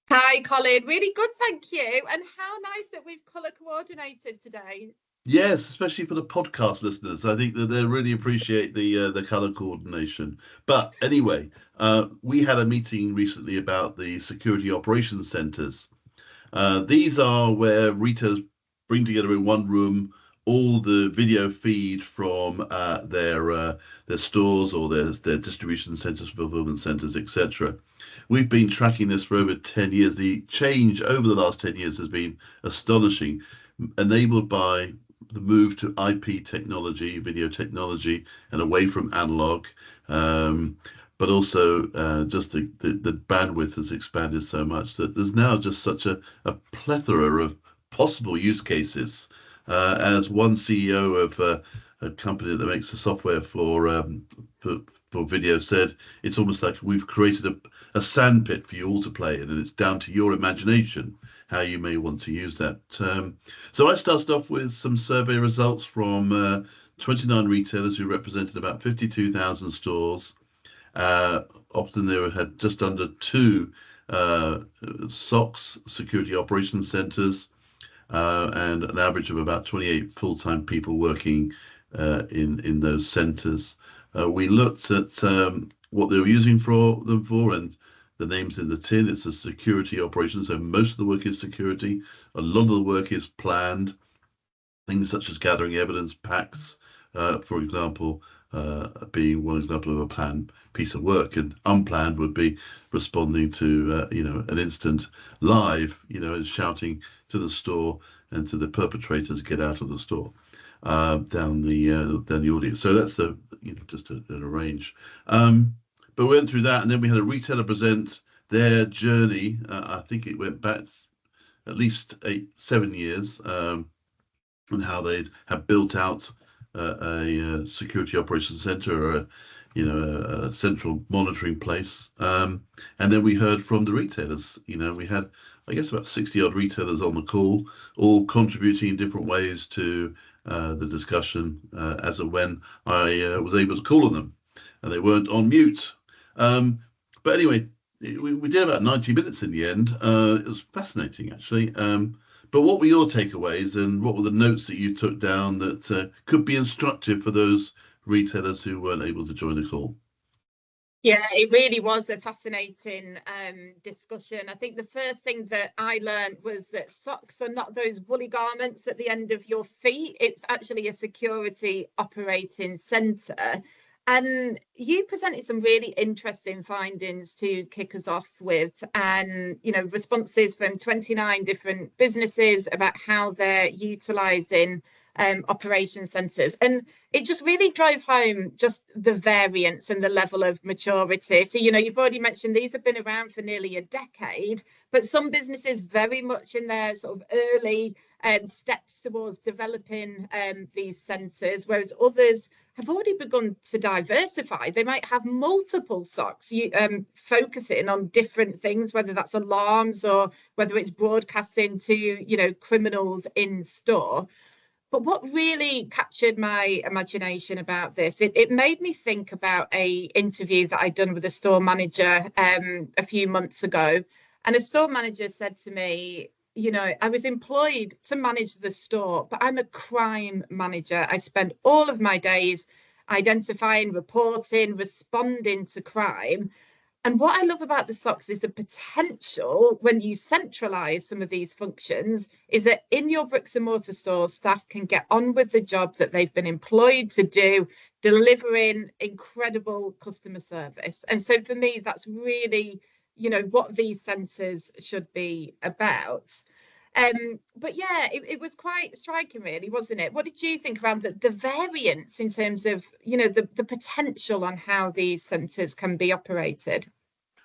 Hi, Colin. Really good, thank you. And how nice that we've colour coordinated today. Yes, especially for the podcast listeners. I think that they really appreciate the color coordination. But anyway, we had a meeting recently about the security operations centers. These are where retailers bring together in one room all the video feed from their stores or their distribution centers, fulfillment centers, etc. We've been tracking this for over 10 years. The change over the last 10 years has been astonishing, enabled by the move to IP technology, video technology, and away from analog. Um, but also just the bandwidth has expanded so much that there's now just such a plethora of possible use cases. As one CEO of a company that makes the software for for video said, it's almost like we've created a sandpit for you all to play in, and it's down to your imagination how you may want to use that. So I started off with some survey results from 29 retailers who represented about 52,000 stores. Uh, Often they had just under two SOCs, security operations centers, and an average of about 28 full-time people working in those centers. We looked at what they were using for them for, and the names in the tin. It's a security operation, so most of the work is security. A lot of the work is planned, things such as gathering evidence packs, for example, being one example of a planned piece of work, and unplanned would be responding to an instant live, and shouting to the store and to the perpetrators get out of the store down the audience. So that's the just an arrange. But we went through that, and then we had a retailer present their journey. I think it went back at least 7 years. And how they have built out a security operations center, or a central monitoring place. And then we heard from the retailers. We had, I guess, about 60 odd retailers on the call, all contributing in different ways to the discussion as of when I was able to call on them, and they weren't on mute. But anyway, we did about 90 minutes in the end. It was fascinating, actually. But what were your takeaways, and what were the notes that you took down that could be instructive for those retailers who weren't able to join the call? Yeah, it really was a fascinating discussion. I think the first thing that I learned was that socks are not those woolly garments at the end of your feet. It's actually a security operating centre. And you presented some really interesting findings to kick us off with, and responses from 29 different businesses about how they're utilising operation centres. And it just really drove home just the variance and the level of maturity. So, you've already mentioned these have been around for nearly a decade, but some businesses very much in their sort of early steps towards developing these centres, whereas others have already begun to diversify. They might have multiple socks focusing on different things, whether that's alarms or whether it's broadcasting to, criminals in store. But what really captured my imagination about this, it made me think about a interview that I'd done with a store manager a few months ago. And a store manager said to me, I was employed to manage the store, but I'm a crime manager. I spend all of my days identifying, reporting, responding to crime. And what I love about the socks is the potential when you centralize some of these functions is that in your bricks and mortar stores, staff can get on with the job that they've been employed to do, delivering incredible customer service. And so for me, that's really, what these centres should be about. But yeah, it was quite striking, really, wasn't it? What did you think around the variance in terms of, the potential on how these centres can be operated?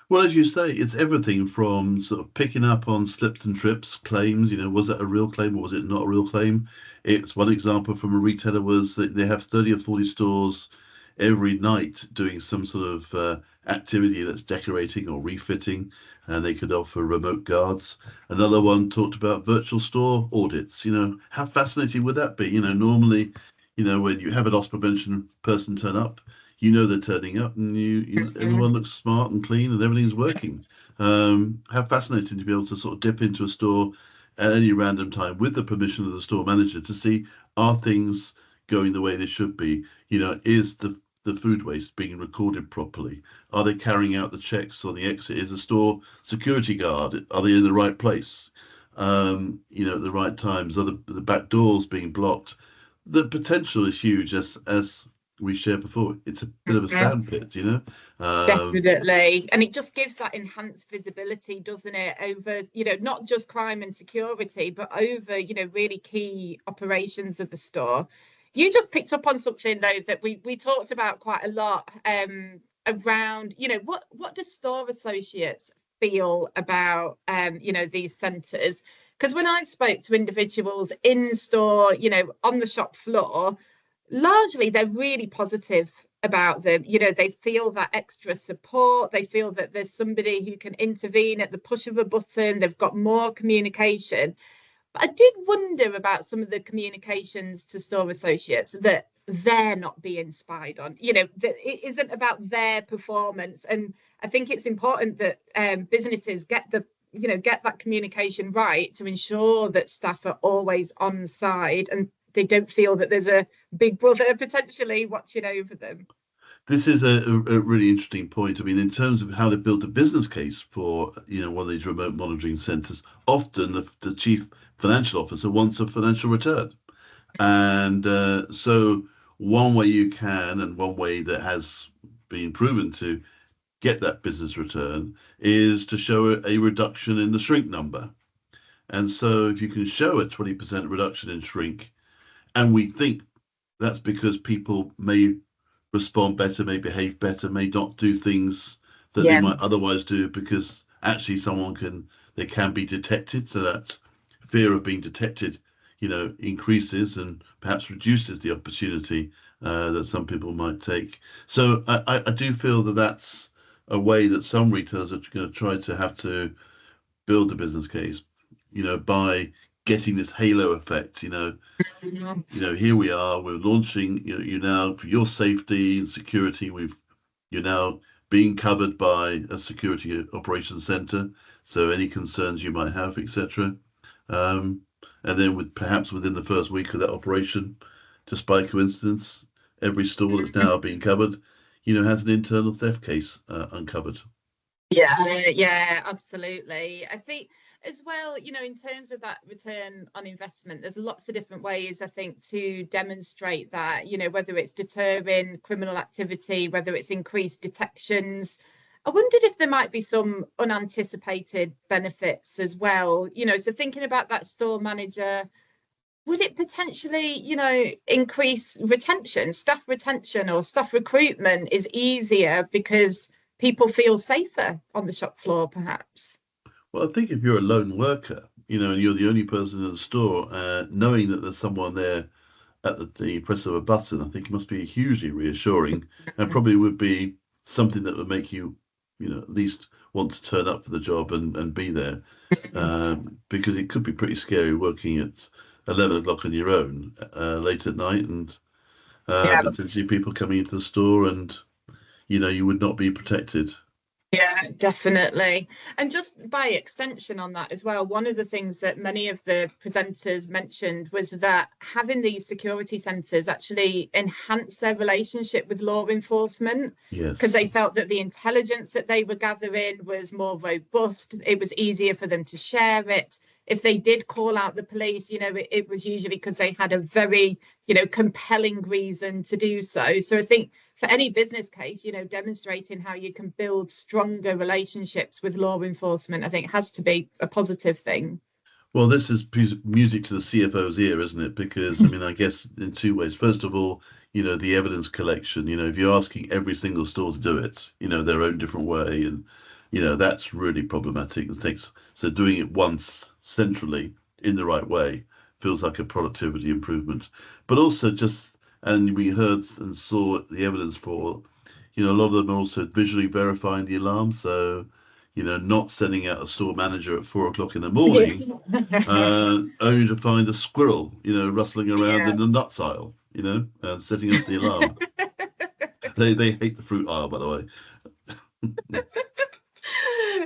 Well, as you say, it's everything from sort of picking up on slips and trips claims. Was that a real claim or was it not a real claim? It's one example from a retailer was that they have 30 or 40 stores every night doing some sort of activity that's decorating or refitting, and they could offer remote guards. Another one talked about virtual store audits. How fascinating would that be? Normally, when you have a loss prevention person turn up, you know they're turning up, and everyone looks smart and clean, and everything's working. How fascinating to be able to sort of dip into a store at any random time with the permission of the store manager to see, are things going the way they should be? Is the food waste being recorded properly? Are they carrying out the checks on the exit? Is the store security guard? Are they in the right place? At the right times? Are the back doors being blocked? The potential is huge, as we shared before. It's a bit of a sandpit. Definitely. And it just gives that enhanced visibility, doesn't it, over, not just crime and security, but over, really key operations of the store. You just picked up on something, though, that we talked about quite a lot, around, what do store associates feel about, these centres? Because when I've spoke to individuals in store, on the shop floor, largely they're really positive about them. They feel that extra support. They feel that there's somebody who can intervene at the push of a button. They've got more communication. But I did wonder about some of the communications to store associates that they're not being spied on. That it isn't about their performance. And I think it's important that businesses get that communication right to ensure that staff are always on side and they don't feel that there's a big brother potentially watching over them. This is a really interesting point. I mean, in terms of how to build a business case for one of these remote monitoring centres, often the chief financial officer wants a financial return, and so one way you can, and one way that has been proven to get that business return, is to show a reduction in the shrink number. And so if you can show a 20% reduction in shrink, and we think that's because people may respond better, may behave better, may not do things that they might otherwise do, because actually they can be detected. So that fear of being detected, increases and perhaps reduces the opportunity that some people might take. So I do feel that that's a way that some retailers are going to try to have to build a business case, by getting this halo effect. Here we are, we're launching, you now, for your safety and security, you're now being covered by a security operations center. So any concerns you might have, etc. And then perhaps within the first week of that operation, just by coincidence, every store that's now being covered, has an internal theft case uncovered. Yeah, absolutely. I think as well, in terms of that return on investment, there's lots of different ways, I think, to demonstrate that, whether it's deterring criminal activity, whether it's increased detections. I wondered if there might be some unanticipated benefits as well, so thinking about that store manager, would it potentially, increase retention, staff retention, or staff recruitment is easier because people feel safer on the shop floor, perhaps? Well, I think if you're a lone worker, and you're the only person in the store, knowing that there's someone there at the press of a button, I think it must be hugely reassuring, and probably would be something that would make you, at least want to turn up for the job and be there, because it could be pretty scary working at 11 o'clock on your own late at night, and potentially people coming into the store, and you would not be protected. Yeah, definitely. And just by extension on that as well, one of the things that many of the presenters mentioned was that having these security centres actually enhance their relationship with law enforcement, because they felt that the intelligence that they were gathering was more robust. It was easier for them to share it. If they did call out the police, it was usually because they had a very, compelling reason to do so. So I think for any business case, demonstrating how you can build stronger relationships with law enforcement, I think has to be a positive thing. Well, this is music to the CFO's ear, isn't it? Because, I mean, I guess in two ways. First of all, the evidence collection, if you're asking every single store to do it, their own different way, and, that's really problematic. So doing it once centrally in the right way feels like a productivity improvement. But also and we heard and saw the evidence for, a lot of them are also visually verifying the alarm. So, not sending out a store manager at 4 o'clock in the morning, only to find a squirrel, rustling around in the nuts aisle, setting off the alarm. They hate the fruit aisle, by the way.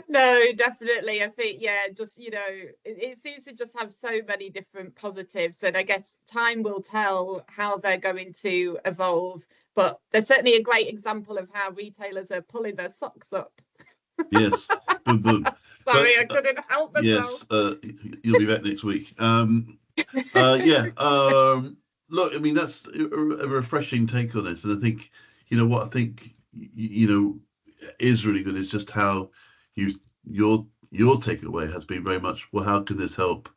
No, definitely. I think, yeah, just, it seems to just have so many different positives. And I guess time will tell how they're going to evolve. But they're certainly a great example of how retailers are pulling their socks up. Yes, boom, boom. Sorry, But I couldn't help myself. yes, you'll be back next week. Yeah. Look, I mean, that's a refreshing take on this, and I think what I think is really good is just how you your takeaway has been very much, well, how can this help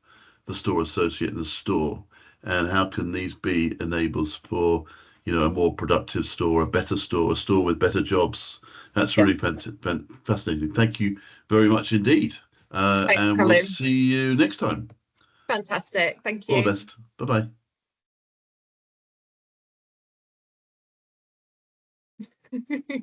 the store associate in the store, and how can these be enablers for a more productive store, a better store, a store with better jobs. That's Yeah. really fascinating. Thank you very much indeed, Thanks, and we'll Colin. see you next time. Fantastic. Thank All the you. best. Bye bye.